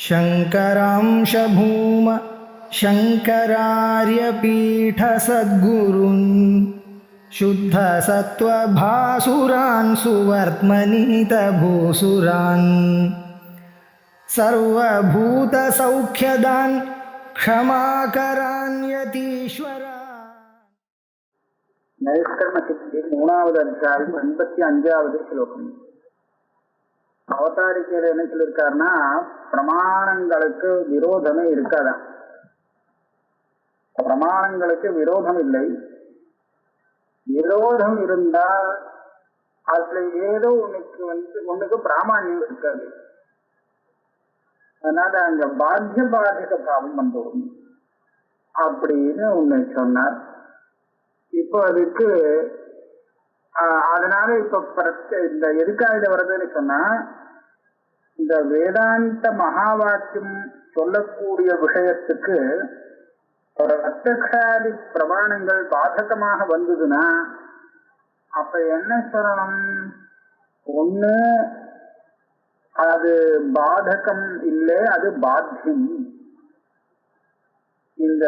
शङ्करांश भूम शङ्करार्यपीठसद्गुरून् शुद्धसत्त्वभासुरान् सुवर्त्मनीतभूसुरान् सर्वभूतसौख्यदान् क्षमाकरान् यतीश्वरान्. நைஷ்கர்ம சித்தி 3வது அத்தியாயம் 85வது ஸ்லோகம். அவதாரிக்கையில் என்ன சொல்லியிருக்காருன்னா, பிரமாணங்களுக்கு விரோதமே இருக்காதான். பிரமாணங்களுக்கு விரோதம் இல்லை. விரோதம் இருந்தால் அதுல ஏதோ ஒண்ணுக்கு பிராமாண்யம் இருக்காது. அதனால அங்க பாத்திய பாதக பாவம் வந்துடும் அப்படின்னு ஒண்ணு சொன்னார். இப்போ அதுக்கு அதனால இப்ப இந்த எதுக்காக இதை வருதுன்னு சொன்னா, இந்த வேதாந்த மகா வாக்கியம் சொல்லக்கூடிய விஷயத்துக்கு பிரத்யக்ஷாதி பிரமாணங்கள் பாதகமாக வந்ததுன்னா அப்ப என்ன சொல்லணும்? ஒண்ணு அது பாதகம் இல்லை, அது பாத்தியம். இந்த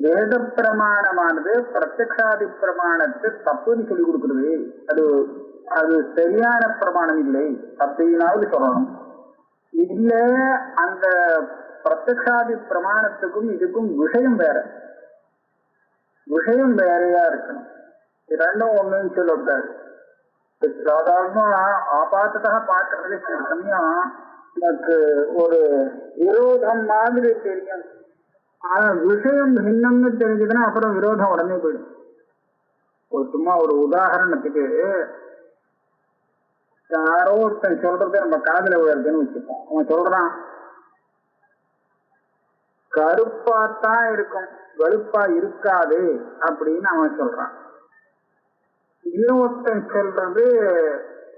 வேத பிரமாணமானது பிரத்யக்ஷாதி பிரமாணத்தை தப்புன்னு சொல்லி கொடுக்குறது. அது சரியான பிரமாணம் இல்லை அப்படின்னாவது சொல்லணும். இல்ல அந்த பிரத்யக்ஷாதி பிரமாணத்துக்கும் இதுக்கும் விஷயம் வேற, விஷயம் வேறையா இருக்கணும். இரண்டும் ஒண்ணுன்னு சொல்லக்கூடாது. சாதாரணமா ஆபாத்ததாக பார்க்கறது சில சமயம் எனக்கு ஒரு விரோதம் மாதிரி தெரியும். ஆனா விஷயம் பின்னம்னு தெரிஞ்சதுன்னா அப்புறம் விரோதம் உடனே போயிடும். சும்மா ஒரு உதாரணத்துக்கு, யாரோ ஒருத்தன் சொல்றத நம்ம காதுல விழுதுன்னு வச்சுப்போம். அவன் சொல்றான் கருப்பாத்தான் இருக்கும், வெளுப்பா இருக்காது அப்படின்னு அவன் சொல்றான். இன்னொருத்தன் சொல்றது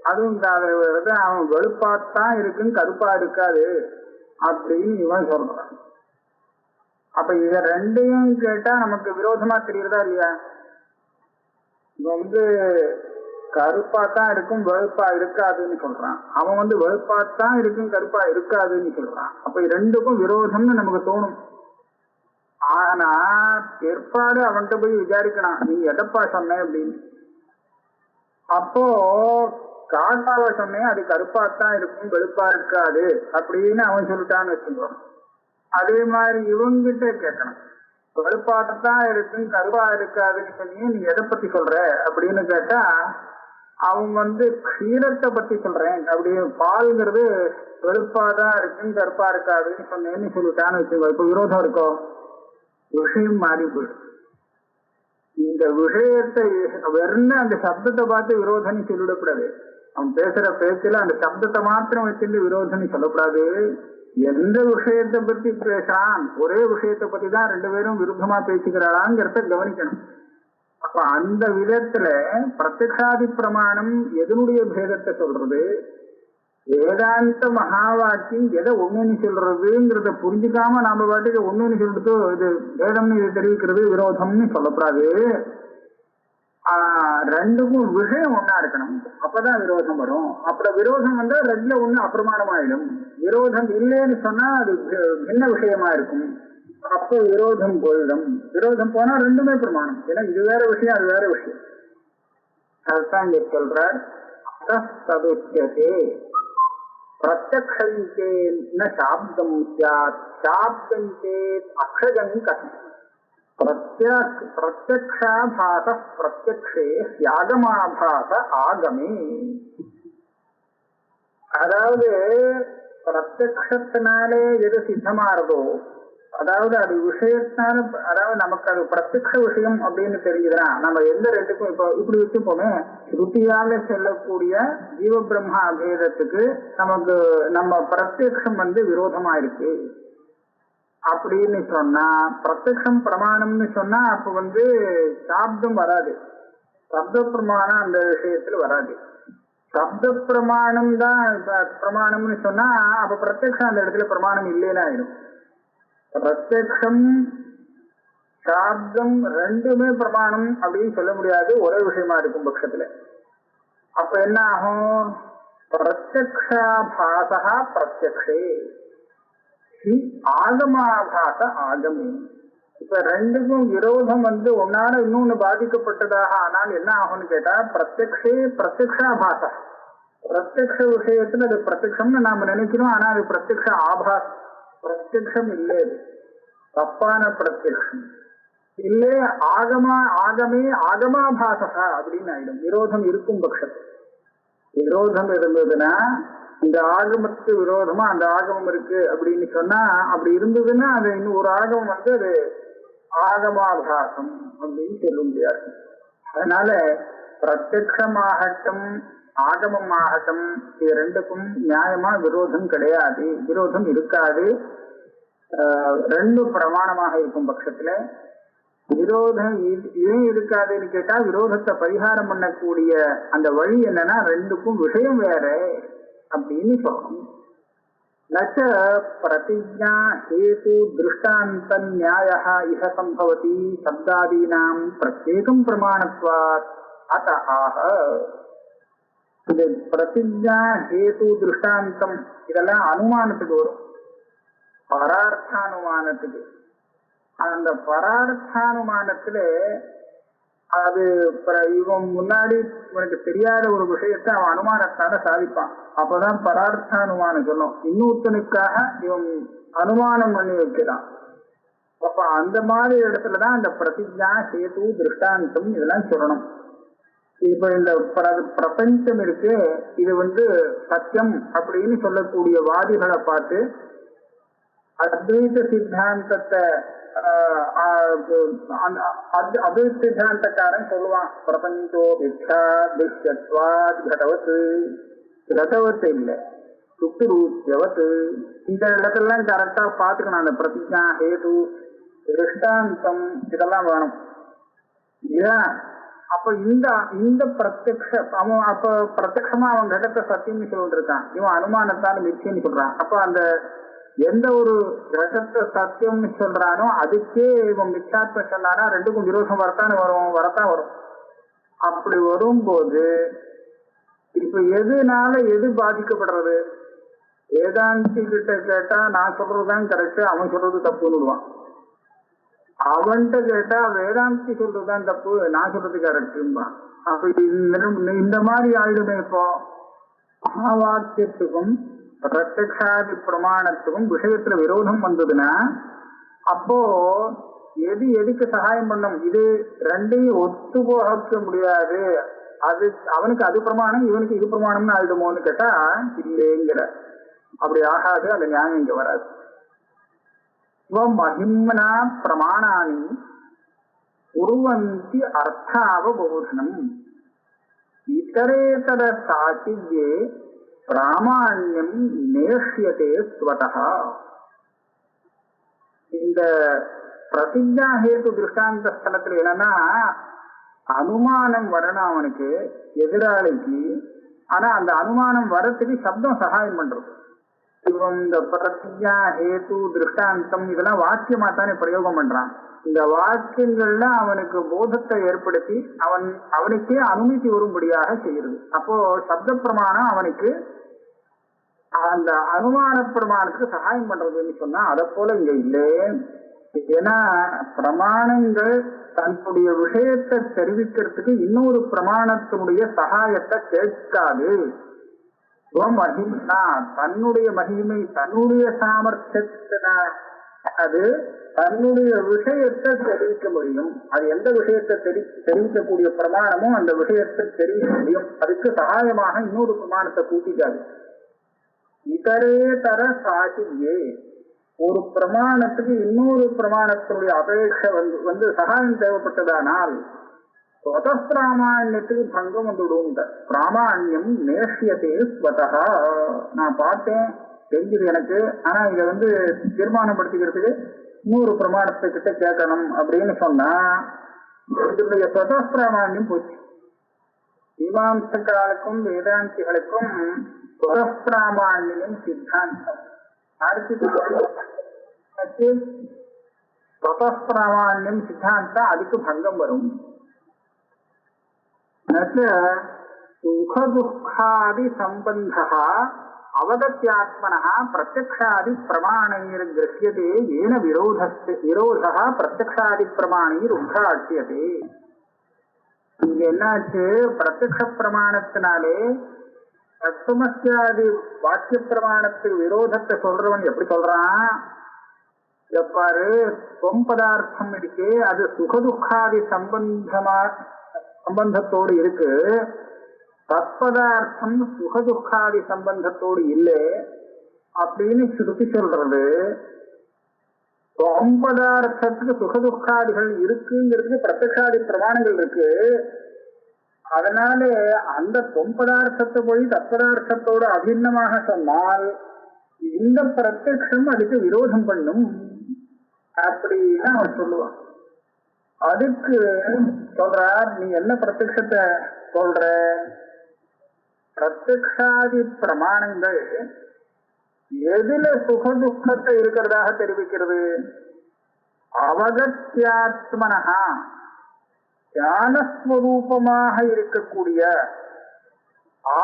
அதுவும் காதல விழுறது, அவன் வெளுப்பாத்தான் இருக்குன்னு கருப்பா இருக்காது அப்படின்னு இவன் சொல்றான். அப்ப இத ரெண்டையும் கேட்டா நமக்கு விரோதமா தெரியுறதா இல்லையா? இவன் கருப்பாத்தான் இருக்கும் வெளுப்பா இருக்காதுன்னு சொல்றான், அவன் வெளுப்பாத்தான் இருக்கும் கருப்பா இருக்காதுன்னு சொல்றான். அப்ப ரெண்டுக்கும் விரோதம்னு நமக்கு தோணும். ஆனா பிற்பாடு அவன்கிட்ட போய் விசாரிக்கணும், நீ எதப்பா சொன்ன அப்படின்னு. அப்போ காட்டாவ சொன்னேன் அது கருப்பாத்தான் இருக்கும் வெளுப்பா இருக்காது அப்படின்னு அவன் சொல்லிட்டான்னு வச்சுக்கோம். அதே மாதிரி இவங்கிட்ட கேட்கணும், வெளுப்பாத்தான் இருக்கும் கருப்பா இருக்காதுன்னு சொன்னீங்க, நீ எதை பத்தி சொல்ற அப்படின்னு கேட்டா அவன் க்ஷீரத்தை பத்தி சொல்றேன் அப்படின்னு, பால்ங்கிறது வெளுப்பாதான் இருக்கும் கருப்பா இருக்காதுன்னு சொன்னேன்னு சொல்லிட்டான்னு வச்சுக்கோ. இப்ப விரோதம் இருக்கோ? விஷயம் மாறி போயிடும். இந்த விஷயத்தை வெறும் அந்த சப்தத்தை பார்த்து விரோதனை சொல்லிடக்கூடாது. அவன் பேசுற பேச்சுல அந்த சப்தத்தை மாத்திரம் வச்சுட்டு விரோதனை சொல்லக்கூடாது. எந்த விஷயத்தை பத்தி பேசுறான், ஒரே விஷயத்தை பத்தி தான் ரெண்டு பேரும் விருப்பமா பேசிக்கிறாங்கிறத கவனிக்கணும். அப்ப அந்த விதத்துல பிரத்யக்ஷாதி பிரமாணம் எதனுடைய பேதத்தை சொல்றது, வேதாந்த மகா வாக்கியம் எதை ஒண்ணுன்னு சொல்றதுங்கிறத புரிஞ்சுக்காம நாம பாட்டுக்கு ஒண்ணுன்னு சொல்லிட்டு இது வேதம்னு இது தெரிவிக்கிறது விரோதம்னு சொல்லக்கூடாது. ரெண்டுக்கும் விஷயம் ஒன்னா இருக்கணும், அப்பதான் விரோதம் வரும். அப்புறம் விரோதம் வந்தா ரெண்டுல ஒண்ணு அப்பிரமாணமாயிடும். விரோதம் இல்லைன்னு சொன்னா அது என்ன விஷயமா இருக்கும், அப்போ விரோதம் போயிடும். விரோதம் போனா ரெண்டுமே பிரமாணம். ஏன்னா இது வேற விஷயம் அது வேற விஷயம். அதுதான் இங்க சொல்றார், பிரத்யக்ஷே ந சாப்தம் ஸ்யாத் சாப்தம் சேத் அக்ஷயம் கதம். பிரத்யக்ஷாபாச பிரத்யக்ஷே ஸ்யாகமாபாச ஆகமே. அதாவது பிரத்யக்ஷத்தினாலே எது சித்தமாறதோ, அதாவது அது விஷயத்தினால, அதாவது நமக்கு அது பிரத்யக்ஷ விஷயம் அப்படின்னு தெரியுதுன்னா நம்ம எந்த ரெண்டுக்கும் இப்போ இப்படி வச்சுப்போமே, ஸ்ருதியால செல்லக்கூடிய ஜீவ பிரம்மா அபேதத்துக்கு நமக்கு நம்ம பிரத்யக்ஷம் விரோதமா இருக்கு அப்படின்னு சொன்னா, பிரத்யக்ஷம் பிரமாணம்னு சொன்னா அப்ப சாப்தம் வராது, சப்த பிரமாணம் அந்த விஷயத்துல வராது. சப்த பிரமாணம் தான் பிரமாணம்னு சொன்னா அப்ப பிரத்யக்ஷம் அந்த இடத்துல பிரமாணம் இல்லைன்னு ஆயிடும். பிரத்யக்ஷம் சாப்தம் ரெண்டுமே பிரமாணம் அப்படின்னு சொல்ல முடியாது ஒரே விஷயமா இருக்கும் பட்சத்துல. அப்ப என்ன ஆகும்? பிரத்யக்ஷாபாசா பிரத்யக்ஷே, ஆகமாபாச ஆகமே. இப்ப ரெண்டுக்கும் விரோதம் ஒன்னால இன்னொன்னு பாதிக்கப்பட்டதாக ஆனால் என்ன ஆகும்னு கேட்டா பிரத்யக்ஷாபாச. பிரத்யக்ஷ விஷயத்துல அது பிரத்யக்ஷம்னு நாம நினைக்கிறோம், ஆனா அது பிரத்யக்ஷ ஆபாஸ். பிரத்யக்ஷம் இல்லை, அது தப்பான பிரத்யக்ஷம் இல்லே. ஆகமே ஆகமாபாசா அப்படின்னு ஆயிடும். விரோதம் இருக்கும் பட்சத்தில். விரோதம் இருந்ததுன்னா இந்த ஆகமத்துக்கு விரோதமா அந்த ஆகமம் இருக்கு அப்படின்னு சொன்னா, அப்படி இருந்ததுன்னா அது இன்னும் ஒரு ஆகமம் அது ஆகமாபாசம் அப்படின்னு சொல்ல முடியாது. அதனால பிரத்யக்ஷமாகட்டும் ஆகமமாகட்டும் இது ரெண்டுக்கும் நியாயமா விரோதம் கிடையாது, விரோதம் இருக்காது. ரெண்டு பிரமாணமாக இருக்கும் பட்சத்துல விரோதம் ஏன் இருக்காதுன்னு கேட்டா, விரோதத்தை பரிகாரம் பண்ணக்கூடிய அந்த வழி என்னன்னா ரெண்டுக்கும் விஷயம் வேற அப்படின்னு சொல்லணும். நச்ச பிரதிஜா ஹேது திருஷ்டாந்த நியாயः இஹ சம்பவதி சப்தாதீனாம் பிரத்யேகம் பிரமாணத்வாத் அத ஆஹ. இது பிரதிஜா ஹேது திருஷ்டாந்தம் இதெல்லாம் அனுமானத்துக்கு வரும், பரார்த்தானுமானத்துக்கு. அந்த பரார்த்தானுமானத்துல அது இவன் முன்னாடி இவனுக்கு தெரியாத ஒரு விஷயத்தை அவன் அனுமானத்தால சாதிப்பான். அப்பதான் பரார்த்தானுமானம் சொல்லும். இன்னொருத்தனுக்காக இவன் அனுமானம் பண்ணி வைக்கிறான். அப்ப அந்த மாதிரி இடத்துலதான் அந்த பிரதிஜா சேது திருஷ்டாந்தம் இதெல்லாம் சொல்லணும். இப்ப இந்த பிரபஞ்சம் இருக்கு, இது சத்தியம் அப்படின்னு சொல்லக்கூடிய வாதிகளை பார்த்து அத்வைத சித்தாந்தத்தை அத்வைத சித்தாந்தக்காரன் சொல்லுவான், பிரபஞ்சோ வித்யாத்வாத் கடவத்து. கடவத்து இல்லை, சுத்துரூத்தியவத்து. இந்த இடத்துலாம் கரெக்டா பாத்துக்கணும். அந்த பிரதிஜா ஹேது திருஷ்டாந்தம் இதெல்லாம் வேணும் இல்லையா? அப்ப இந்த பிரத்யக்ஷ அவன் அப்ப பிரத்யக்ஷமா அவன் கடத்தை சத்தியம்னு சொல்லிட்டு இருக்கான், இவன் அனுமானத்தால் மிச்சம்னு சொல்றான். அப்ப அந்த எந்த ஒரு கடத்தை சத்தியம்னு சொல்றானோ அதுக்கே இவன் மிச்சாத்ம சொன்னானா ரெண்டுக்கும் விரோதம் வரத்தான் வரும். அப்படி வரும்போது இப்ப எதுனால எது பாதிக்கப்படுறது? வேதாந்தி கிட்ட கேட்டா நான் சொல்றதுதான் கரெக்ட், அவன் சொல்றது தப்புன்னு விடுவான். அவன்கிட்ட கேட்டா வேதாந்தி சொல்றதுதான் தப்பு, நான் சொல்றது கரெக்டும்பான். அப்ப இந்த மாதிரி ஆயிடுமே. இப்போ மகாவாக்கியத்துக்கும் பிரத்யக்ஷாதி பிரமாணத்துக்கும் விஷயத்துல விரோதம் வந்ததுன்னா அப்போ எது எதுக்கு சகாயம் பண்ணும்? இது ரெண்டையும் ஒத்து போக முடியாது. அது அவனுக்கு அது பிரமாணம், இவனுக்கு இது பிரமாணம்னு ஆயிடுமோன்னு கேட்டா இல்லைங்கிற. அப்படி ஆகாது, அந்த ஞானம் இங்க வராது. மகிம்னா பிரமாணானி உருவந்தி அர்த்தாவபோதனம் இதரேதர சாட்சியே பிராமாண்யம் நேஷ்யதே ஸ்வதஹ. இந்த பிரதிஜா ஹேது திருஷ்டாந்த ஸ்தலத்துல என்னன்னா அனுமானம் வரணும் அவனுக்கு, எதிராளிக்கு. ஆனா அந்த அனுமானம் வரத்துக்கு சப்தம் சகாயம் பண்றது. இவன் இந்த பிரதிஜா ஹேது திருஷ்டாந்தம் இதெல்லாம் வாக்கியமா தானே பிரயோகம் பண்றான். இந்த வாக்கியங்கள்ல அவனுக்கு போதத்தை ஏற்படுத்தி அவனுக்கே அனுமதி வரும்படியாக செய்யறது. அப்போ சப்த பிரமாணம் அவனுக்கு அந்த அனுமான பிரமாணத்துக்கு சகாயம் பண்றதுன்னு சொன்னா அதை போல இங்க இல்லை. ஏன்னா பிரமாணங்கள் தன்னுடைய விஷயத்தை தெரிவிக்கிறதுக்கு இன்னொரு பிரமாணத்தினுடைய சகாயத்தை கேட்காது. மகிம்னா தன்னுடைய மகிமை, தன்னுடைய சாமர்த்தியத்தின அது தன்னுடைய விஷயத்தை தெரிவிக்க முடியும். அது எந்த விஷயத்தை தெரிவிக்கக்கூடிய பிரமாணமோ அந்த விஷயத்தை தெரிவிக்க முடியும். அதுக்கு சகாயமாக இன்னொரு பிரமாணத்தை கூட்டிக்காது. இதரேதர சாட்சியே ஒரு பிரமாணத்துக்கு இன்னொரு பிரமாணத்தினுடைய அபேட்சை சகாயம் தேவைப்பட்டதானால் ஸ்வதப்பிராமாண்யத்துக்கு பங்கம் வந்துடும். பிராமாண்யம் நேஷ்யதே ஸ்வதஹ. நான் பார்த்தேன், தெரிஞ்சது எனக்கு, ஆனா இதை தீர்மானப்படுத்திக்கிறதுக்கு இன்னொரு பிரமாணத்துக்கிட்ட கேட்கணும் அப்படின்னு சொன்னா இதனுடைய ஸ்வதப்பிராமாண்யம் போச்சு. மீமாம்சக்காலுக்கும் வேதாந்திகளுக்கும் ஸ்வதப்பிராமாண்யம் சித்தாந்தம். அடுத்து ஸ்வதப்பிராமாண்யம் சித்தாந்தம் அதுக்கு பங்கம் வரும். சுக துக்காதி சம்பந்தா அவகத்யாத்மனः பிரத்யக்ஷாதி பிரமாணைர் கிரஹ்யதே ஏன விரோதः பிரத்யக்ஷாதி பிரமாணைர் உத்ராட்சியதே. இங்க என்னாச்சு, பிரத்யக்ஷ பிரமாணத்தினாலே தத்துவமஸ்யாதி வாக்கிய பிரமாணத்துக்கு விரோதத்தை சொல்றவன் எப்படி சொல்றான், எப்பாரு தொம்பதார்த்தம் இருக்கே அது சுகதுக்காதி சம்பந்தத்தோடு இருக்கு, தத்பதார்த்தம் சுகதுக்காதி சம்பந்தத்தோடு இல்லை அப்படின்னு சுருத்தி சொல்றது. தொம்பதார்த்தத்துக்கு சுகதுக்காதிகள் இருக்குங்கிறதுக்கு பிரத்யக்ஷாதி பிரமாணங்கள் இருக்கு. அதனால அந்த தொம்பதார்த்தத்தை போய் தத்பதார்த்தத்தோடு அபிண்ணமாக சொன்னால் இந்த பிரத்யக்ஷம் அதுக்கு விரோதம் பண்ணும் அப்படின்னு அவன் சொல்லுவான். அதுக்கு சொல்றார், நீ என்ன பிரத்யக்ஷத்தை சொல்ற, பிரத்யக்ஷாதி பிரமாணங்கள் எதுல சுகதுக்கத்தை இருக்கிறதாக தெரிவிக்கிறது, அவகத்யாத்மனஹா ஞானஸ்வரூபமாக இருக்கக்கூடிய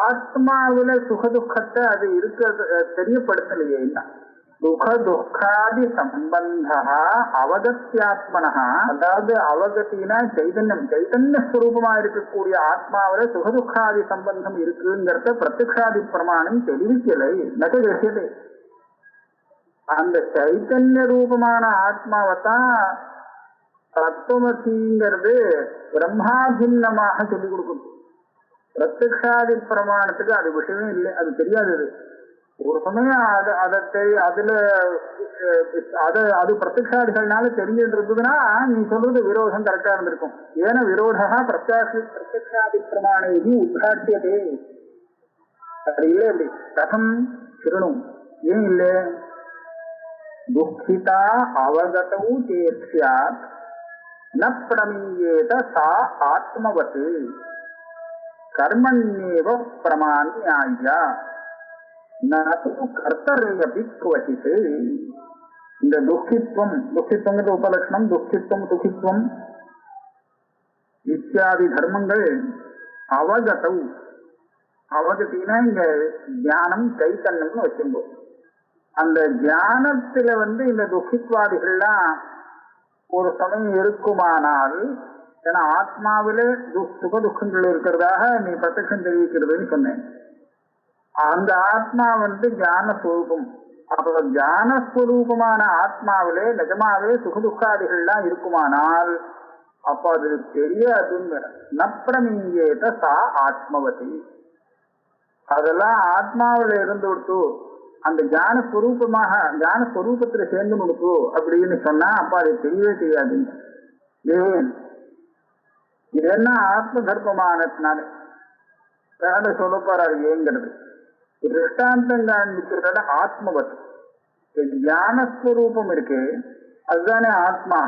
ஆத்மாவில சுகதுக்கத்தை அது இருக்க தெரியப்படுத்தலையே. சுகதுக்காதி சம்பந்த அவகத்யாத்மனஹா, அதாவது அவகத்தினா சைதன்யம், சைதன்ய ஸ்வரூபமா இருக்கக்கூடிய ஆத்மாவில சுகதுக்காதி சம்பந்தம் இருக்குங்கிறத பிரத்யக்ஷாதி பிரமாணம் தெரிவிக்கலை. நகரது அந்த சைத்தன்ய ரூபமான ஆத்மாவைத்தான் தத்துவமசிங்கிறது பிரம்மாபின்னமாக சொல்லிக் கொடுக்கும். பிரத்யக்ஷாதி பிரமாணத்துக்கு அது விஷயமே இல்லை, அது தெரியாது. ஒரு சமயம் அது பிரத்யக்ஷாதிகள்னால தெரிஞ்சிருந்ததுன்னா நீ சொல்றது விரோதம் கரெக்டா இருந்திருக்கும். ஏன்னா விரோதா பிரத்யக்ஷாதி பிரமாணி உத்காட்டியதே, அது இல்லை. அப்படி கதம் சிறுணும் ஏன் இல்லை, துக்கிதா அவகதௌ சேத்யாத் ந பிரமீயேத சா ஆத்மவத் கர்மண்யேவ பிரமாண்யாய நது கர்த்தரேயபி க்வசித். இந்த துக்கித்வங்கிறது உபலட்சணம். துக்கித்வம் சுகித்வம் இத்தியாதி தர்மங்கள் அவகதௌ, அவகத்தினா இங்க ஞானம் சைத்தன்யம்னு வச்சும்போது அந்த ஞானத்துல இந்த துக்கித்வாதிகள்லாம் ஒரு சமயம் இருக்குமானால், ஏன்னா ஆத்மாவில சுக துக்கங்கள் இருக்கிறதாக நீ பிரத்யக்ஷம் தெரிவிக்கிறதுன்னு சொன்னேன். அந்த ஆத்மா ஞானஸ்வரூபம். அப்ப ஞானஸ்வரூபமான ஆத்மாவிலே நிஜமாவே சுகதுக்காதிகள்லாம் இருக்குமானால் அப்ப அது தெரியாதுங்கிற. நப்பிரமீயேத சா ஆத்மவதி, அதெல்லாம் ஆத்மாவில இருந்து விட்டு அந்த ஞானஸ்வரூபமாக ஞானஸ்வரூபத்துல சேர்ந்து கொடுக்கு அப்படின்னு சொன்னா அப்ப அது தெரியவே தெரியாதுங்க. ஏன், இதென்ன ஆத்ம தர்மமானதுனால சொல்ல போறாரு ஏங்கிறது. திருஷ்டாந்தம் காண்பிக்கிறத ஆத்மவத் ஞானஸ்வரூபம் இருக்கு, அதுதானே ஆத்மா.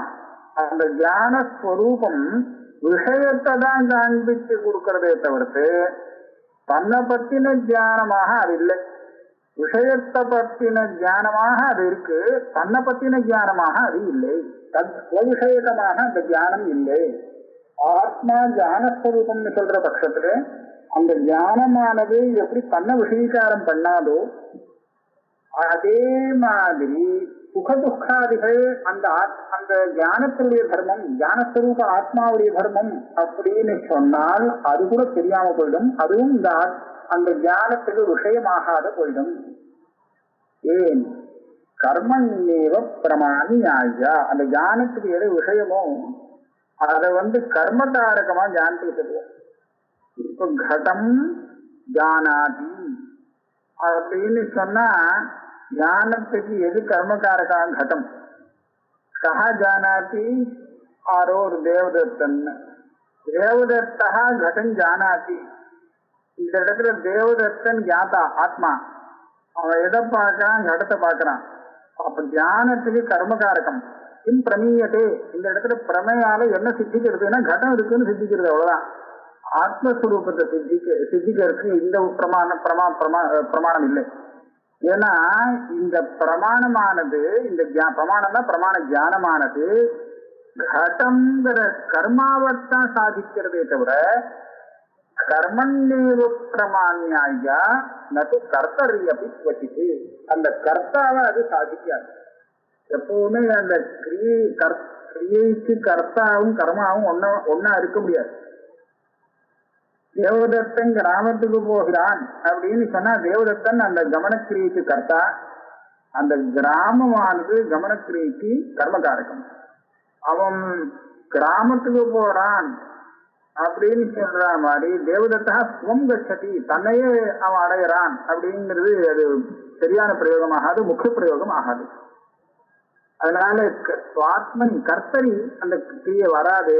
அந்த ஞானஸ்வரூபம் விஷயத்தை தான் காண்பிச்சு கொடுக்கறதே தவிர்த்து தன்னை பத்தின ஞானமாக அது இல்லை. விஷயத்தை பத்தின ஞானமாக அது இருக்கு, தன்னை பத்தின ஞானமாக அது இல்லை. விஷயகமாக அந்த ஞானம் இல்லை. ஆத்மா ஞானஸ்வரூபம்னு சொல்ற பட்சத்துல அந்த ஞானமானது எப்படி தன்னை விஷயீகாரம் பண்ணாதோ அதே மாதிரி சுகதுக்காதிகள் அந்த ஞானத்தினுடைய தர்மம், ஞானஸ்வரூப ஆத்மாவுடைய தர்மம் அப்படின்னு சொன்னால் அது கூட தெரியாம போயிடும். அதுவும் அந்த ஞானத்துக்கு விஷயமாகாத போயிடும். ஏன், கர்மண்யேவ பிரமாண்யாய, அந்த ஞானத்துக்கு எது விஷயமோ அதை கர்மகாரகமா ஞானத்துக்கு சொல்லுவோம். இப்ப கடம் ஜானாதி அப்படின்னு சொன்னா ஞானத்துக்கு எது கர்மகாரகா, கடம். சஹா ஜானாதி ஆரோ ஒரு தேவதத்தன், தேவதத்தா கடம் ஜானாதி. இந்த இடத்துல தேவதத்தன் ஞாதா ஆத்மா, அவன் எதை பார்க்கறான், கடத்தை பார்க்கறான். அப்ப ஞானத்துக்கு கர்மகாரகம். இன் பிரமீயதே, இந்த இடத்துல பிரமையால என்ன சித்திக்கிறதுன்னா கடம் இருக்குன்னு சித்திக்கிறது, அவ்வளவுதான். ஆத்மஸ்வரூபத்தை சித்திக்கிறதுக்கு இந்த பிரமாணம் இல்லை. ஏன்னா இந்த பிரமாணமானது, இந்த பிரமாணம் தான் பிரமாண ஞானமானது கடம்ங்கிற கர்மாவத்தான் சாதிக்கிறதே தவிர கர்மண்ணேவ பிரமாண்யாயா நது கர்த்தரியபி வச்சிட்டு அந்த கர்த்தாவை அது சாதிக்காது. எப்பவுமே அந்த கிரியைக்கு கர்த்தாவும் கர்மாவும் ஒன்னா இருக்க முடியாது. தேவதத்தன் கிராமத்துக்கு போகிறான் அப்படின்னு சொன்னா தேவதத்தன் அந்த கமனக்கிரியைக்கு கர்த்தா, அந்த கிராமமானது கமனக்கிரியைக்கு கர்மகாரகம். அவன் கிராமத்துக்கு போறான் அப்படின்னு சொல்ற மாதிரி தேவதத்தா ஸ்வம் கச்சதி தன்னையே அவன் அடைகிறான் அப்படிங்கிறது அது சரியான பிரயோகம் ஆகாது, முக்கிய பிரயோகம் ஆகாது. அதனால சுவாத்மனி கர்த்தரி அந்த கிரியை வராது.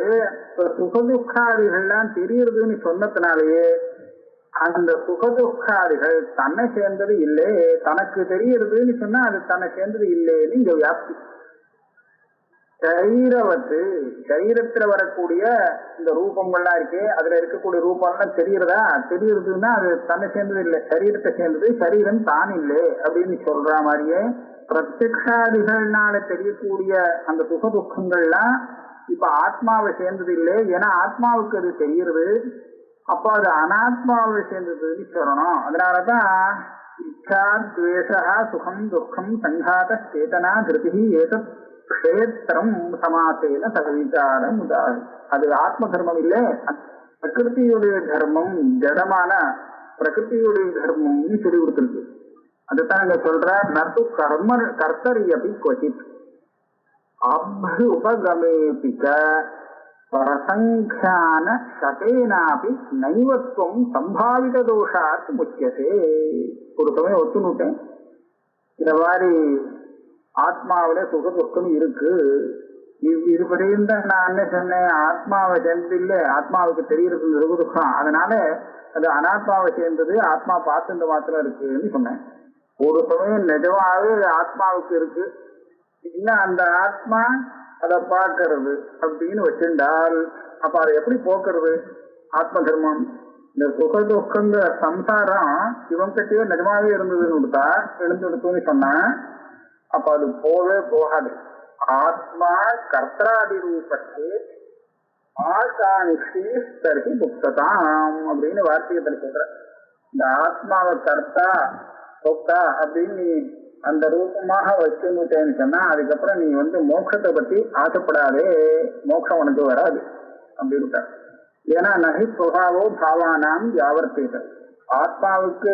சுகதுக்காதிகள்லாம் தெரியுறதுன்னு சொன்னதுனாலேயே அந்த சுகதுக்காதிகள் தன்னை சேர்ந்தது இல்லை, தனக்கு தெரியுறதுன்னு சொன்னா அது தன்னை சேர்ந்தது இல்லைன்னு இங்க வியாப்தி. சரீரத்துல வரக்கூடிய இந்த ரூபங்கள்லாம் இருக்கு, அதுல இருக்கக்கூடிய ரூபம்லாம் தெரியுறதா, தெரியுறதுன்னா அது தன்னை சேர்ந்தது இல்லை, சரீரத்தை சேர்ந்தது, சரீரம் தான் இல்லை அப்படின்னு சொல்ற மாதிரியே பிரத்யக்ஷாதிகள்னால தெரியக்கூடிய அந்த சுக துக்கங்கள்லாம் இப்ப ஆத்மாவை சேர்ந்தது இல்லை. ஏன்னா ஆத்மாவுக்கு அது தெரியுறது, அப்போ அது அனாத்மாவை சேர்ந்ததுன்னு சொல்லணும். அதனாலதான் இச்சா துவேஷா சுகம் துக்கம் சங்காத சேதனா திருப்தி ஏதத் க்ஷேத்திரம் சமாசேன சகவிச்சாரம் உதாரணம். அது ஆத்ம தர்மம் இல்லை, பிரகிருத்தியுடைய தர்மம், ஜடமான பிரகிருத்தியுடைய தர்மம்னு சொல்லி கொடுத்துருக்கு. அதுதான் இங்க சொல்ற நது கர்ம கர்த்தரியபி கொச்சித் அப்யுபகமேபிக பிரசங்கான சதேனாபி நைவத்துவம் சம்பாவித தோஷாத் முக்கியதே. ஒரு சமயம் ஒத்துனுட்டேன், இந்த மாதிரி ஆத்மாவில சுக துக்கம் இருக்கு, இதுபடியும் தான் நான் என்ன சொன்னேன், ஆத்மாவை சேர்ந்தது இல்லை, ஆத்மாவுக்கு தெரிகிறது சுக துக்கம், அதனால அது அனாத்மாவை சேர்ந்தது, ஆத்மா பார்த்துட்டு மாத்திரம் இருக்குன்னு சொன்னேன். ஒரு சமயம் நிஜமாவே ஆத்மாவுக்கு இருக்கு, இன்னும் அந்த ஆத்மா அதை பார்க்கறது அப்படின்னு வச்சிருந்தால் அப்ப அதை எப்படி போக்குறது? ஆத்ம தர்மம். இந்த சுக துக்கங்கிற சம்சாரம் இவங்கிட்டயே நிஜமாவே இருந்ததுன்னு கொடுத்தா எழுந்துடுத்துன்னு சொன்னா அப்ப அது போகவே போகாது. ஆத்மா கர்த்தாதி ரூபத்தே ஆசானிஷி முக்ததாம் அப்படின்னு வார்த்தையத்தில் சொல்ற. இந்த ஆத்மாவை கர்த்தா சொத்தா அப்படின்னு நீ அந்த ரூபமாக வச்சுன்னு சொன்னா அதுக்கப்புறம் நீ மோட்சத்தை பத்தி ஆசைப்படாதே, மோட்சம் உனக்கு வராது அப்படின்னு. ஏன்னா நகை சுவாவோ பாவானாம் வியாவர்த்தேதல், ஆத்மாவுக்கு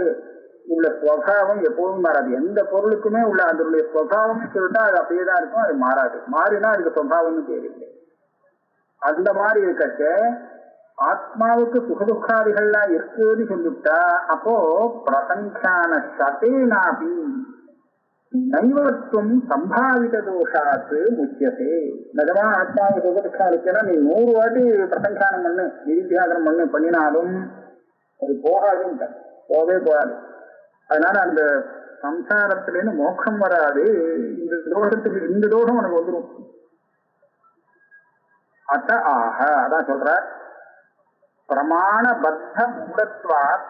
உள்ள சுவாவம் எப்போதும் மாறாது. எந்த பொருளுக்குமே உள்ள அதனுடைய சுவாவம் சொல்லிட்டா அது அப்படியே தான் இருக்கும், அது மாறாது. மாறினா அதுக்கு சுவாவம்னு பேர் இல்லை. அந்த மாதிரி இருக்கச்ச ஆத்மாவுக்கு சுகதுக்காதிகள்லாம் இருக்குன்னு சொல்லிவிட்டா அப்போ பிரசங்கான சதேனாபி நைவத்துவம் சம்பாவித தோஷாத்து முக்கியதே. நிஜமா ஆத்மாவுக்கு சுகதுக்கா இருக்குன்னா நீ 100 வாட்டி பிரசங்கானம் பண்ணு, நிதித்தியாகனம் பண்ணினாலும் அது போகாதுன்னு, போகவே போகாது. அதனால அந்த சம்சாரத்திலேருந்து மோட்சம் வராது. இந்த தோஷத்துக்கு இந்த தோஷம் உனக்கு வந்துடும். அத்த ஆக அதான் சொல்ற பிரமாண பத்த மூலத்வாத்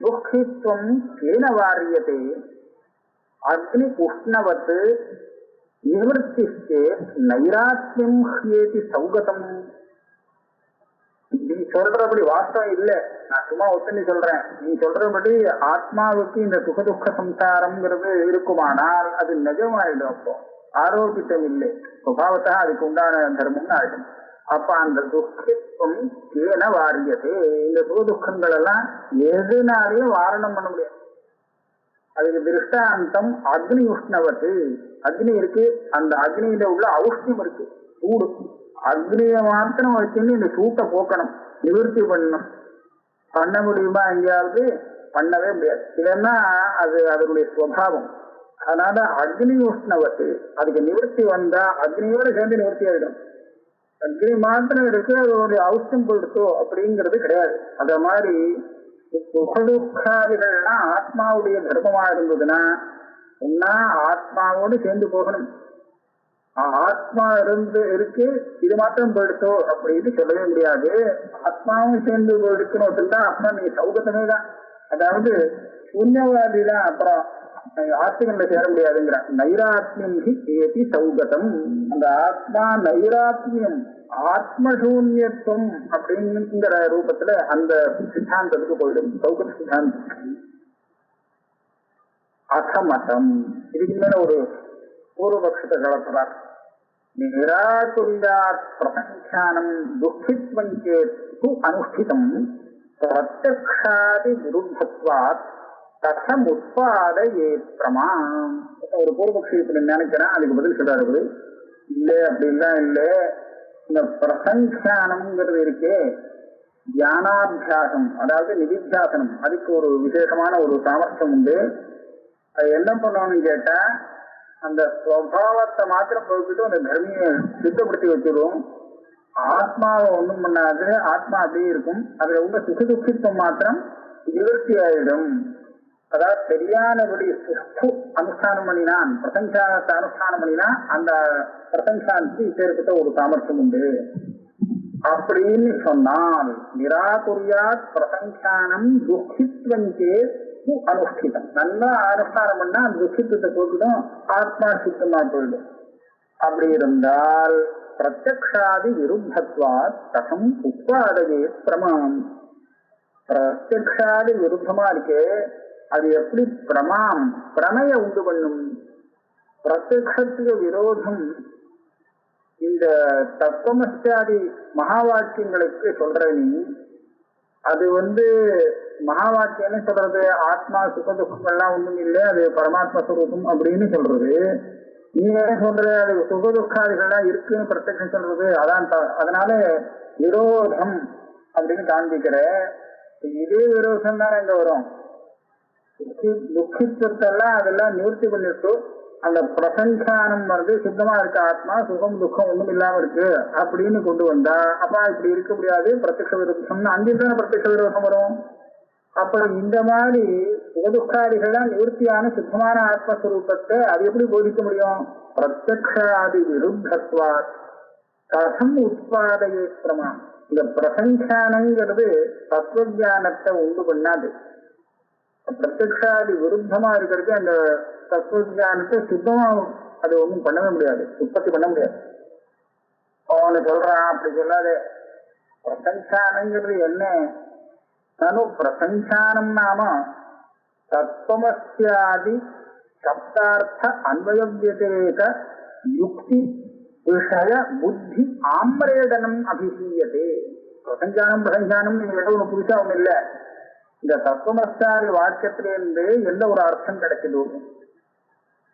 துக்கித்வம் கேன வாரியதே அக்னி உஷ்ணவத் நிவர்த்திச்சே நைராத்மியம் ஹ்யேதி சௌகதம். நீ சொல்றபடி வாஸ்தவம் இல்லை, நான் சும்மா ஒத்துன்னு சொல்றேன். நீ சொல்றபடி ஆத்மாவுக்கு இந்த சுகதுக்க சம்சாரம்ங்கிறது இருக்குமானால் அது நிஜமாயிடும். அப்போ ஆரோக்கியம் இல்லை, சுபாவத்தா அதுக்கு உண்டான தர்மம்னு ஆயிடும். அப்ப அந்த துக்கித்வம் கேன வாரியதே, இந்த சுகதுக்கங்கள் எல்லாம் எதுனாலையும் வாரணம் பண்ண முடியாது. அதுக்கு திருஷ்டாந்தம் அக்னி உஷ்ணவத்து. அக்னி இருக்கு, அந்த அக்னியில உள்ள ஔஷ்ணியம் இருக்கு, சூடு. அக்னியை மாத்திரம் வச்சுன்னு இந்த சூட்டை போக்கணும், நிவர்த்தி பண்ணணும். பண்ண முடியுமா? எங்கேயாவது பண்ணவே முடியாது. இல்லைன்னா அது அதனுடைய சுவாவம். அதனால அக்னி உஷ்ணவத்து, அதுக்கு நிவர்த்தி வந்தா அக்னியோட சேர்ந்து நிவர்த்தி ஆயிடும். அக்னி மாத்திரம் இருக்கு, அதனுடைய ஔஷ்ணியம் போயிடுச்சோ அப்படிங்கிறது கிடையாது. அத மாதிரி சுகதுக்காதிகள்லாம் ஆத்மாவுடைய தர்மமா இருந்ததுன்னா ஒன்னா ஆத்மாவோடு சேர்ந்து போகணும். ஆத்மா இருக்கு, இது மாத்திரம் போயிடுச்சோ அப்படின்னு சொல்லவே முடியாது. ஆத்மாவும் சேர்ந்து போயிடுக்கணும் அப்படின்னா அப்புறம் நீ சௌகத்தமே தான், அதாவது புண்ணியவாதி தான், அப்புறம் ஆத்மகன்ல சேர முடியாதுங்கிற. நைராத்மியம் ஹி ஏதி சௌகதம். அந்த ஆத்மா நைராத்மியம், ஆத்மசூன்யத்துவம் அப்படிங்கிற ரூபத்துல அந்த சித்தாந்தத்துக்கு போயிடும். சௌகர சித்தாந்தம் அசமதம். இதுக்கு மேல ஒரு பூர்வபக்ஷத்தை கலப்புறார். நிராகுல்யாத் பிரசங்கானம் துக்கித்வம் சேத்து அனுஷ்டிதம் பிரத்யக்ஷாதி விருத்தத்வாத் கதம் உத்பாதயே பிரமாம். ஒரு பூர்வபக்ஷி இப்படி நினைக்கிறேன், அதுக்கு பதில் சொல்றாரு, இல்ல அப்படின்லாம் இல்ல. இந்த பிரசங்கானம்ங்கிறது இருக்கே, தியானாபியாசம், அதாவது நிதித்தியாசனம், அதுக்கு ஒரு விசேஷமான ஒரு சாமர்த்தியம் உண்டு. அது என்ன பண்ணணும்னு கேட்டா, அந்த ஸ்வபாவத்தை மாத்திரம் போய்கிட்டு அந்த தர்மியை சித்தப்படுத்தி வச்சிடும். ஆத்மாவை ஒண்ணும் பண்ணாது, ஆத்மா அப்படியே இருக்கும். அதுல உள்ள சுகதுக்கித்துவம் மாத்திரம் நிவர்த்தி ஆயிடும். அதாவது சரியானபடி அனுஷ்டானம் பண்ணினான், பிரசங்கானத்தை அனுஷ்டானம் பண்ணினா அந்த பிரசங்கானுக்கு இப்பேற்பட்ட ஒரு சாமர்த்தியம் உண்டு அப்படின்னு சொன்னால், நிராகுரியாத் பிரசங்கானம் துக்கித்வஞ்சே அனுஷ்டிதம். நல்லா அனுஷ்டானம் பண்ணா அந்த துக்கித்துவத்தை போக்கிடும், ஆத்மா சுத்தமா போயிடும். அப்படி இருந்தால் பிரத்யக்ஷாதி விருத்தத்வாத் கதம் உத்பாதயே பிரமாம். பிரத்யக்ஷாதி விருத்தமா இருக்கே, அது எப்படி பிரமாம் பிரமைய உண்டு பண்ணும்? பிரத்யக்ஷத்துக்கு விரோதம் இந்த தத்துவமஸ்யாதி மகா வாக்கியங்களுக்கு சொல்ற நீ, அது மகா வாக்கியம்னு சொல்றது ஆத்மா சுக துக்கங்கள்லாம் ஒண்ணும் இல்லை, அது பரமாத்மா சுரூபம் அப்படின்னு சொல்றது. நீ என்ன சொல்ற, அது சுக துக்காதிகள்லாம் இருக்குன்னு பிரத்யக்ஷம் சொல்றது. அதான் அதனால விரோதம் அப்படின்னு காண்பிக்கிற. இதே விரோதம் தானே இங்க வரும். துக்கித்தெல்லாம் அதெல்லாம் நிவர்த்தி பண்ணிட்டு அந்த பிரசங்கானம் சுத்தமா இருக்க ஆத்மா சுகம் துக்கம் ஒண்ணும் இல்லாம இருக்கு அப்படின்னு கொண்டு வந்தா, அப்பா இப்படி இருக்க முடியாது, பிரத்யக்ஷ விரோதம் அங்கிருந்தான பிரத்யக்ஷ விரோதம் வரும். அப்ப இந்த மாதிரி சுகதுக்காதிகள்லாம் நிவர்த்தியான சுத்தமான ஆத்மஸ்வரூபத்தை அது எப்படி போதிக்க முடியும்? பிரத்யக்ஷாதி விருத்தத்வாத் கதம் உத்பாதயே பிரமாம். இந்த பிரசங்கானங்கிறது தத்துவஞானத்தை உண்டு பண்ணாது. பிரத்யக்ஷாதி விருத்தமா இருக்கிறது அந்த தத்துவஞானத்தை சுத்தமா அது ஒண்ணும் பண்ணவே முடியாது, உற்பத்தி பண்ண முடியாது. அவனு சொல்றான், அப்படி சொல்லாதே. பிரசங்கானங்கிறது என்ன? பிரசங்கானம் நாம தத்துவமஸ்யாதி சப்தார்த்த அன்வய வியதிரேக யுக்தி விஷய புத்தி ஆம்ரேடனம் அபிஹீயதே. பிரசங்கானம் ஒண்ணு புதுசா ஒண்ணு இல்லை. இந்த தத்துவமஸ்யாதி வாக்கியத்திலிருந்து எந்த ஒரு அர்த்தம் கிடைக்குது?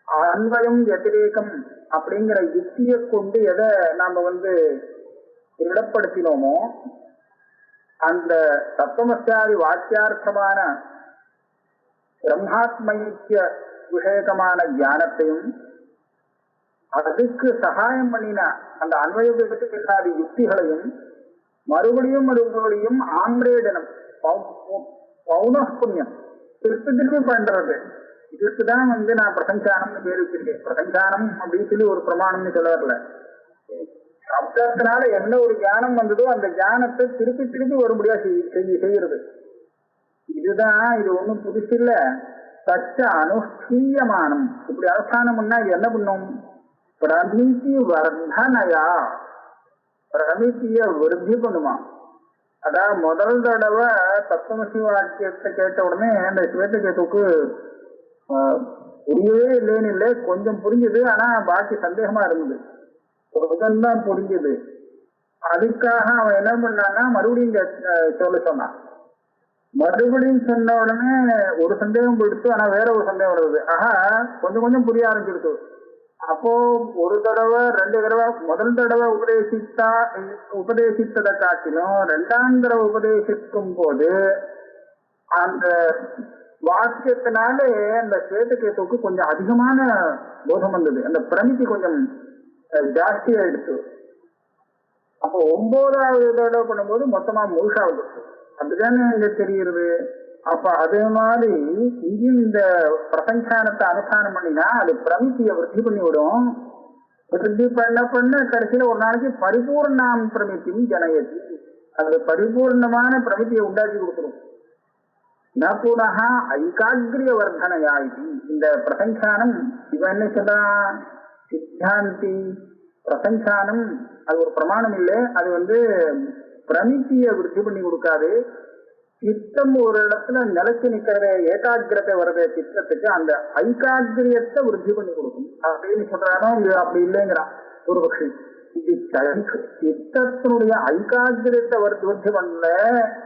அன்வயம் வத்திரேகம் அப்படிங்கிற யுக்தியை கொண்டு எதை நாம இடப்படுத்தினோமோ அந்த தத்துவமஸ்யாதி வாக்கியார்த்தமான பிரம்மாத்மய விஷயகமான ஞானத்தையும் அதுக்கு சகாயம் பண்ணின அந்த அன்வயத்துக்கு இல்லாத யுக்திகளையும் மறுபடியும் ஆம்ரேடனம் பௌனப்புண்ணியம் திருப்பி பண்றது. இதுக்குதான் நான் பிரசங்கானம்னு பேர் வச்சிருக்கேன். பிரசங்கானம் அப்படின்னு சொல்லி ஒரு பிரமாணம்னு சொல்ல வரல. சப்தத்தினால என்ன ஒரு ஞானம் வந்ததோ அந்த ஞானத்தை திருப்பி வரும்படியா செய்யறது. இதுதான், இது ஒண்ணும் புதுசு இல்ல. சச்ச அனுஷ்டீயமானம். இப்படி அனுஷ்டானம் பண்ணா என்ன பண்ணும்? பிரமிதி வர்தனயா, பிரமித்திய விருத்தி பண்ணுமா. அதான் முதல் தடவை தத்துவமசி வாக்கியத்தை கேட்ட உடனே அந்த ஸ்வேதகேதுக்கு புரியவே இல்லைன்னு இல்லை, கொஞ்சம் புரிஞ்சுது. ஆனா பாக்கி சந்தேகமா இருந்தது. தான் புரிஞ்சுது. அதுக்காக அவன் என்ன பண்ணான்னா மறுபடியும் சொல்ல சொன்னான். மறுபடியும் சொன்ன உடனே ஒரு சந்தேகம் போயிடுச்சு, ஆனா வேற ஒரு சந்தேகம் வருது. ஆஹா, கொஞ்சம் புரிய ஆரம்பிச்சிருச்சு. அப்போ ஒரு தடவை 2 தடவை முதல் தடவை உபதேசித்ததை காட்டிலும் 2ஆம் தடவை உபதேசிக்கும் போது அந்த வாக்கியத்தினாலே அந்த ஸ்வேதகேதுக்கு கொஞ்சம் அதிகமான போதம் வந்தது. அந்த பிரமிதி கொஞ்சம் ஜாஸ்தி ஆயிடுச்சு. அப்போ 9வது தடவை பண்ணும்போது மொத்தமா முழுசா வந்துச்சு. அப்படிதானே இங்க தெரியுது. அப்ப அதே மாதிரி இங்கேயும் இந்த பிரசங்கானத்தை அனுஷ்டானம் பண்ணினா அது பிரமித்தியை விருத்தி பண்ணி விடும். விருத்தி பண்ண கடைசியில ஒரு நாளைக்கு பரிபூர்ணாம் பிரமித்தி ஜனயதி, அது பரிபூர்ணமான பிரமித்தியை உண்டாக்கி கொடுத்துரும். நபுனஹா ஐகாகிரிய வர்தனையா இது. இந்த பிரசங்கானம் இவன் என்ன சொல்றான்? சித்தாந்தி பிரசஞ்சானம் அது ஒரு பிரமாணம் இல்லை. அது பிரமித்திய விருத்தி பண்ணி கொடுக்காது. சித்தம் ஒரு இடத்துல நிலைச்சு நிக்கிறத ஏகாகிரத்தை வர்றத சித்தத்துக்கு அந்த ஐகாகிரியத்தை விருத்தி பண்ணி கொடுக்கும் அப்படின்னு சொல்றானோ இது அப்படி இல்லைங்கிறான் ஒரு பக்ஷி. இது சித்தத்தினுடைய ஐகாகிரியத்தை விருத்தி பண்ணல,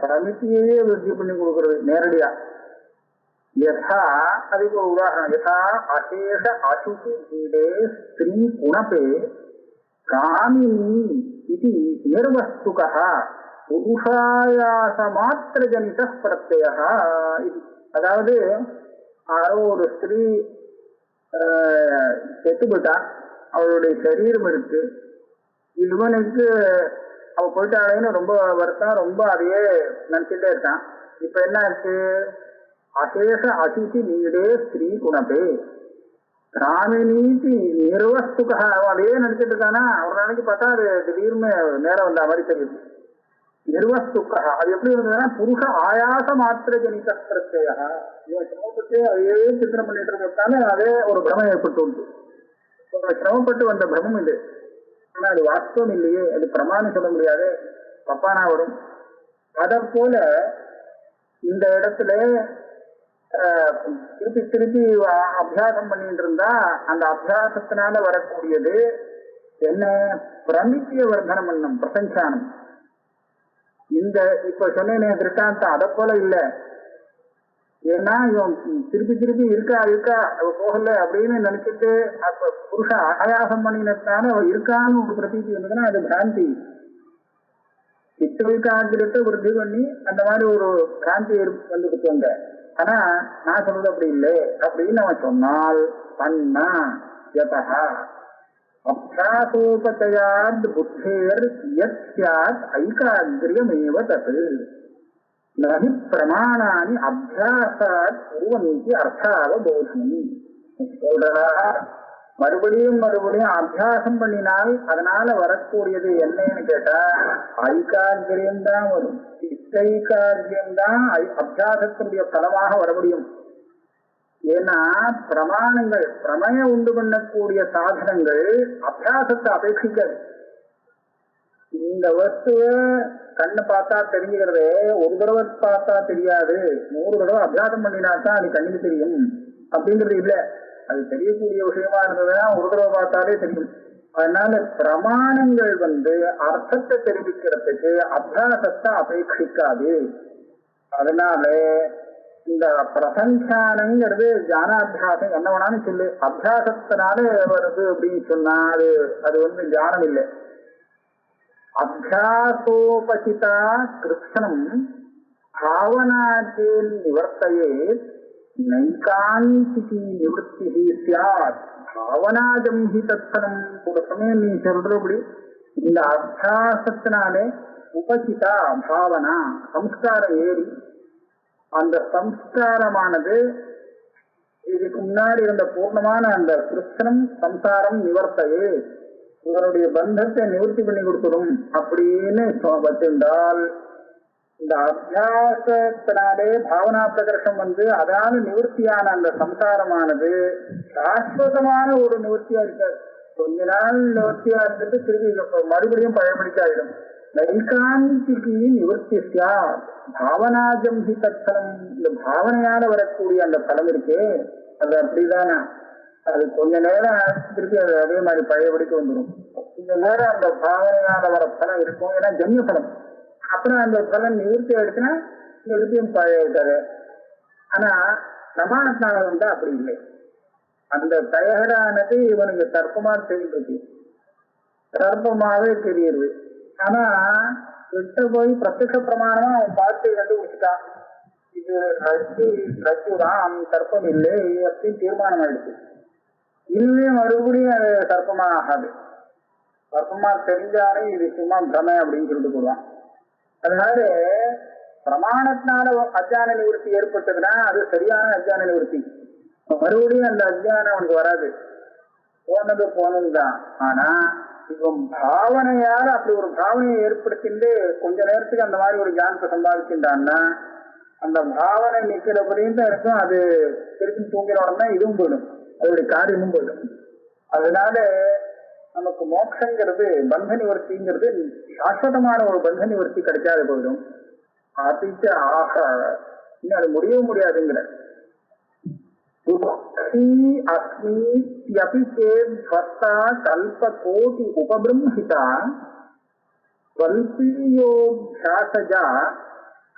பிரமித்தியே விருத்தி பண்ணி கொடுக்கறது நேரடியா. யதா அதுக்கு ஒரு உதாரணம், யதா அசேஷ அசுகி வீடே ஸ்திரீ குணப்பே காமினி இது நிர்வஸ்துகா புருஷாயாச மாத்திர ஜனித பிரத்யா. அதாவது யாரோ ஒரு ஸ்திரீ செத்து போயிட்டா, அவளுடைய சரீரம் இருக்கு, இவனுக்கு அவ போயிட்டாளேன்னு ரொம்ப வருத்தம், ரொம்ப அதையே நினைச்சுட்டே இருக்கான். இப்ப என்ன ஆச்சு, அசேஷ அசிசி நீடே ஸ்திரீ குணப்பே ராமினீதி நிர்வஸ்துகா, அவன் அதையே நினைச்சிட்டு இருக்கானா. ஒரு நாளைக்கு பார்த்தா அது திடீர்னு நேரம் வந்த மாதிரி தெரியுது. நிர்வஸ்துக்கா அது எப்படி இருந்ததுன்னா புருஷ ஆயாச மாத்திர ஜனித பிரத்யா. இவன் சிரமப்பட்டு அதையே சித்திரம் பண்ணிட்டு இருக்கிறதால அதே ஒரு பிரமம் ஏற்பட்டு உண்டு. சிரமப்பட்டு வந்த பிரமம் இது. ஆனா அது வாஸ்தவம் இல்லையே, அது பிரமாணம் சொல்ல முடியாது, தப்பானா வரும். அத போல இந்த இடத்துல திருப்பி திருப்பி அபியாசம் பண்ணிட்டு இருந்தா அந்த அபியாசத்தினால வரக்கூடியது என்ன, பிரமித்திய வர்தனம் பண்ணும் பிரசஞ்சானம். இந்த இப்ப சொன்னேனே திருஷ்டாந்தம் அதை போல இல்ல. ஏன்னா இவன் திருப்பி திருப்பி இருக்கா இருக்கா அவ போகல அப்படின்னு நினைச்சிட்டு அப்ப புருஷ ஆயாசம் பண்ணினதுனால அவ இருக்கான்னு ஒரு பிரதீதி வந்ததுன்னா அது பிராந்தி. சித்தவிக்காகிரத்தை விருத்தி பண்ணி அந்த மாதிரி ஒரு பிராந்தி வந்துடுவாங்க. ஆனா நான் சொல்றது அப்படி இல்லை அப்படின்னு அவன் சொன்னால் பண்ணா யதா அபியாசோபச்சயாத் புத்தேர் யத் ஸ்யாத் ஐகாகிரியமேவ தத் நஹி பிரமாணானி அபியாசாத் குர்வந்தி அர்த்தாவபோதனி. சொல்றா மறுபடியும் மறுபடியும் அபியாசம் பண்ணினால் அதனால வரக்கூடியது என்னன்னு கேட்டா ஐகாகிரியம் தான் வரும். சித்தைகாகிரியம் தான் அபியாசத்தினுடைய பலமாக வர முடியும். ஏன்னா பிரமாணங்கள் பிரமய உண்டு பண்ணக்கூடிய சாதனங்கள் அபியாசத்தை அபேட்சிக்காது. இந்த வஸ்துவ கண்ணை பார்த்தா தெரிஞ்சுக்கிறதே ஒரு தடவை பார்த்தா தெரியாது, 100 தடவை அபியாசம் பண்ணினாத்தான் அது கண்ணுக்கு தெரியும் அப்படிங்கிறது இல்லை. அது தெரியக்கூடிய விஷயமா இருந்ததுன்னா ஒரு தடவை பார்த்தாலே தெரியும். அதனால பிரமாணங்கள் அர்த்தத்தை தெரிவிக்கிறதுக்கு அபியாசத்தை அபேட்சிக்காது. அதனால இந்த பிரசஞ்சானங்கிறது ஜானாபியாசம் என்ன வேணாலும் சொல்லு, அபியாசத்தினால வருது அப்படின்னு சொன்னா அது ஜானம் இல்லை. அபியாசோபசிதா கிருஷ்ணம் பாவனாச்சேன் நிவர்த்தையே நைகாந்திகி நிவர்த்தி சியாத் பாவனாஜம் ஹி தத்சனம். ஒரு சமயம் நீ சொல்றபடி இந்த அபியாசத்தினாலே உபசிதா பாவனா சம்ஸ்காரம் ஏறி அந்த சம்ஸ்காரமானது இதுக்கு முன்னாடி இருந்த பூர்ணமான அந்த கிருஷ்ணம் சம்சாரம் நிவர்த்தையே இவருடைய பந்தத்தை நிவர்த்தி பண்ணி கொடுத்துடும் அப்படின்னு வச்சிருந்தால் இந்த அபியாசத்தினாலே பாவனா பிரகர்ஷம் அதான நிவர்த்தியான அந்த சம்சாரமானது சாஸ்வதமான ஒரு நிவர்த்தியா இருக்காது. கொஞ்ச நாள் நிவர்த்தியா இருந்துட்டு திருப்பி மறுபடியும் பழையபடிக்காயிடும். நைகாந்திகி நிவர்த்தியா பாவனாஜம் ஹி தத்தலம். இந்த பாவனையால வரக்கூடிய அந்த பலம் இருக்கே அது அப்படிதானா, அது கொஞ்ச நேரம் திருப்பி அது அதே மாதிரி பழையபடிக்கு வந்துடும். கொஞ்ச நேரம் அந்த பாவனையால வர பலம் இருக்கும், ஏன்னா ஜன்ய பலம். அப்புறம் அந்த பலன் நிவர்த்தி ஆயிடுச்சுன்னா திருப்பியும் பழைய. ஆனா பிரமாணத்தினால அப்படி இல்லை. அந்த தயாரானது இவனுக்கு தர்ப்பமா தெரிஞ்சிருக்கு, தர்ப்பமாவே தெரியுது. ஆனா கிட்ட போய் பிரத்யக்ஷ பிரமாணமா அவன் பார்த்து கண்டுபிடிச்சிட்டான், இது ரஜுதான் தர்ப்பம் இல்லை அப்படின்னு தீர்மானம் ஆயிடுச்சு. இனிமே மறுபடியும் அது தர்ப்பமா ஆகாது. தர்ப்பமா தெரிஞ்சாலே இது சும்மா பிரமை அப்படின்னு சொல்லிட்டு போடுவான். அதனால பிரமாணத்தினால அஜ்ஞான நிவர்த்தி ஏற்பட்டதுன்னா அது சரியான அஜ்ஞான நிவர்த்தி. மறுபடியும் அந்த அஜ்ஞானம் அவனுக்கு வராது, போனதுதான். ஆனா இவன் பாவனையால அப்படி ஒரு பாவனையை ஏற்படுத்திட்டு கொஞ்ச நேரத்துக்கு அந்த மாதிரி ஒரு ஞானத்தை சம்பாதிச்சுட்டான்னா அந்த பாவனை நிக்கிறபடியும் தான் இருக்கும். அது திருப்பி தூங்கின உடனே இதுவும் போயிடும், அதோடைய காரியமும் போயிடும். அதனால நமக்கு மோட்சங்கிறது பந்த நிவர்த்திங்கிறது சாஸ்வதமான ஒரு பந்த நிவர்த்தி கிடைக்காத போயிடும். ஆபிச்சு ஆக இன்னும் அது முடியவே முடியாதுங்கிற அஸ்மீத்யபி சேத்வஸ்தா கல்ப கோடி உபபிரம்ஹிதா ஸ்வல்பீயோப்யாசஜா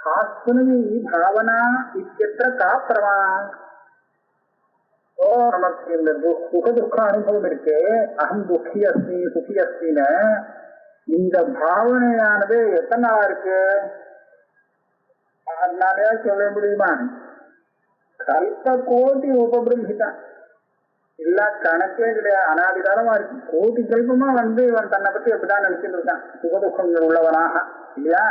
சாஸ்வனி பாவனா இத்யத்ர கா பிரமா. நமக்கு இந்த சுக துக்க அனுபவம் இருக்கு, அகம் துக்கி அஸ்மி சுகி அஸ்மின்னு இந்த பாவனையானது எத்தனை நாளா இருக்கு? அதனாலயா சொல்ல முடியுமா? கல்ப கோடி உபபிரம்ஹிதா இல்ல கணக்கே கிடையாது, அனாதிகாரமா இருக்கு. கோடி கல்பமா இவன் தன்னை பத்தி எப்படிதான் நினைச்சிட்டு இருக்கான், சுகதுக்கங்கள் உள்ளவனாக இல்லையா?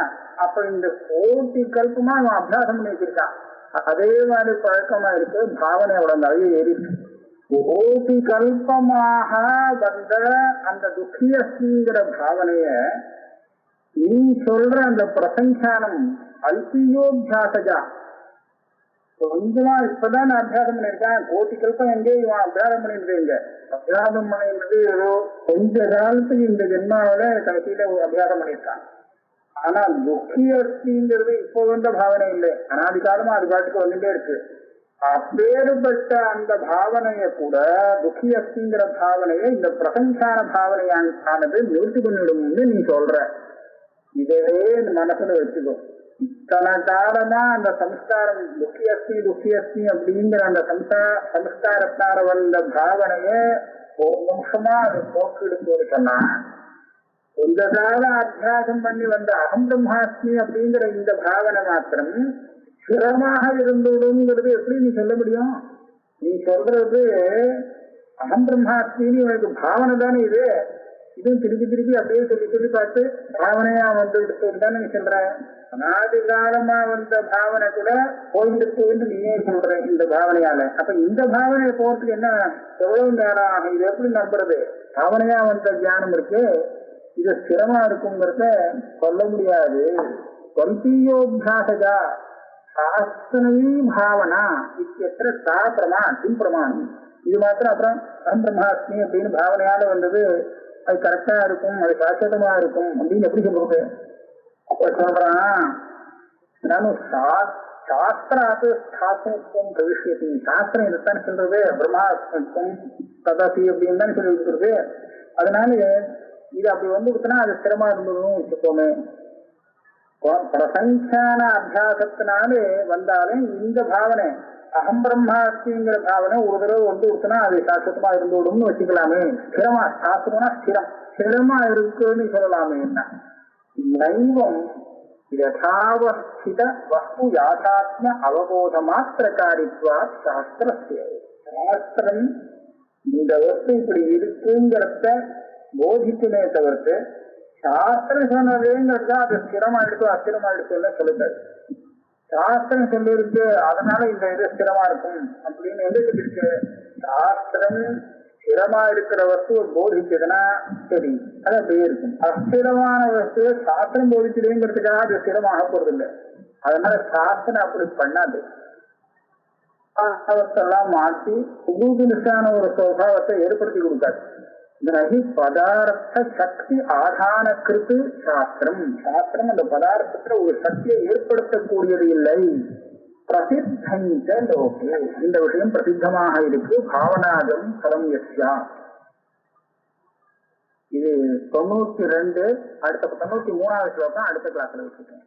அப்ப இந்த கோடி கல்பமா அவன் அபியாசம் பண்ணி வச்சிருக்கான். அதே மாதிரி பழக்கமா இருக்கு, பாவனை அவ்வளவு நிறைய ஏறிச்சு. கோடி கல்பமாக வந்த அந்த துக்கியஸ்ங்கிற பாவனைய நீ சொல்ற அந்த பிரசங்கானம் அல்பியோபியாசஜா கொஞ்சமா இப்பதான் அபியாசம் பண்ணிருக்கேன். கோட்டி கல்பம் எங்கே இவன் அபியாசம் பண்ணிருக்கீங்க? அபியாசம் பண்ணிருந்தது ஏதோ கொஞ்ச காலத்துக்கு இந்த ஜென்மாவில கடைசியில அபியாசம் பண்ணிருக்கான். ஆனா துக்கியஸ்திங்கிறது இப்போ வந்த பாவனை இல்லை, அனாதிகாலமா அது பாட்டுக்கு வந்துட்டே இருக்கு. அப்பேறுபட்ட அந்த பாவனைய கூட துக்கியஸ்திங்கிற பாவனையை இந்த பிரசங்கான பாவனையானது நிவர்த்தி பண்ணிவிடும்னு நீ சொல்ற. இதவே மனசுல வச்சுக்கோ. இத்தனை காலமா அந்த சம்ஸ்காரம் துக்கியஸ்தி அப்படிங்கிற அந்த சம்ஸ்காரத்தார வந்த பாவனைய ஒரு நிமிஷமா அது போக்கிடும்போது சொன்னா, கொஞ்ச கால அத்தியாசம் பண்ணி வந்த அகம் பிரம்மாஸ்மி அப்படிங்கிற இந்த பாவனை மாத்திரம் ஸ்திரமாக இருந்துடுங்கிறது எப்படி நீ சொல்ல முடியும்? நீ சொல்றது அகம் பிரம்மாஸ்மின்னு உனக்கு பாவனை தானே இது. இதுவும் திருப்பி திருப்பி அப்படியே சொல்லி சொல்லி பார்த்து பாவனையா வந்து எடுத்து தானே நீ சொல்ற. அநாதி காலமா வந்த பாவனை கூட போயிடுத்து நீயே சொல்ற இந்த பாவனையால. அப்ப இந்த பாவனையை போறதுக்கு என்ன எவ்வளவு நேரம் ஆகும்? இது எப்படி நம்புறது? பாவனையா வந்த ஞானம் இருக்கு, இது ஸ்திரமா இருக்குங்கிறத சொல்ல முடியாது. கல்பியோபியாசஜா சாஸ்திரவி பாவனா இத்தியற்ற சா பிரமா கிம் பிரமாணம். இது மாத்திரம் அப்புறம் அகம் பிரம்மாஸ்மி அப்படின்னு பாவனையால வந்தது அது கரெக்டா இருக்கும், அது சாட்சதமா இருக்கும் அப்படின்னு எப்படி சொல்றது? அப்ப சொல்றான், நானும் சாஸ்திராத்து ஸ்தாபனத்துவம் பிரவிஷ்யத்தி. சாஸ்திரம் இதுதான் சொல்றது, பிரம்மாஸ்மித்வம் ததாசி அப்படின்னு தான் சொல்லி கொடுக்குறது. அதனால இது அப்படி வந்துச்சுன்னா அது ஸ்திரமா இருந்ததும் வச்சுக்கோமே. பிரசங்கான அபியாசத்தினாலே வந்தாலும் இந்த பாவனை அகம் பிரம்மாஸ்திங்கிற பாவனை ஒரு தடவை வந்துச்சுன்னா அது சாஸ்திரமா இருந்து விடும்னு வச்சுக்கலாமே. ஸ்திரமா சாஸ்திரம்னா ஸ்திரமா இருக்குன்னு சொல்லலாமே. என்ன நைவம் யதாவஸ்தித வஸ்து யாதாத்ம அவபோத மாத்திரகாரித்வா சாஸ்திரஸ்ய. சாஸ்திரம் இந்த வஸ்து இப்படி இருக்குங்கிறத போதிக்குமே தவிர்த்து சாஸ்திரம் சொன்னதேங்கிறது அது ஸ்திரமா எடுத்து அஸ்திரமா எடுத்து சொல்லுங்க. சாஸ்திரம் சொல்லிருக்கு அதனால இந்த இது ஸ்திரமா இருக்கும் அப்படின்னு எங்க சொல்லிருக்கு? சாஸ்திரம் ஸ்திரமா இருக்கிற வஸ்துவை போதிச்சதுன்னா சரி, அது அப்படியே இருக்கும். அஸ்திரமான வஸ்துவை சாஸ்திரம் போதிச்சதுங்கிறதுக்காக அது ஸ்திரமாக போறது இல்லை. அதனால சாஸ்திரம் அப்படி பண்ணாது. அவத்தெல்லாம் மாற்றி புதுசான ஒரு சுபாவத்தை ஏற்படுத்தி கொடுக்காது. நகி பதார்த்த சக்தி ஆதான கிருத்து சாஸ்திரம். சாஸ்திரம் அந்த பதார்த்தத்துல ஒரு சக்தியை ஏற்படுத்தக்கூடியது இல்லை. பிரசித்த லோகே இந்த விஷயம் பிரசித்தமாக இருக்கு. பாவனாதம் பலம் யஸ்யா. இது 92 அடுத்த 93வது ஸ்லோகம் அடுத்த கிளாஸ்ல வச்சுக்கேன்.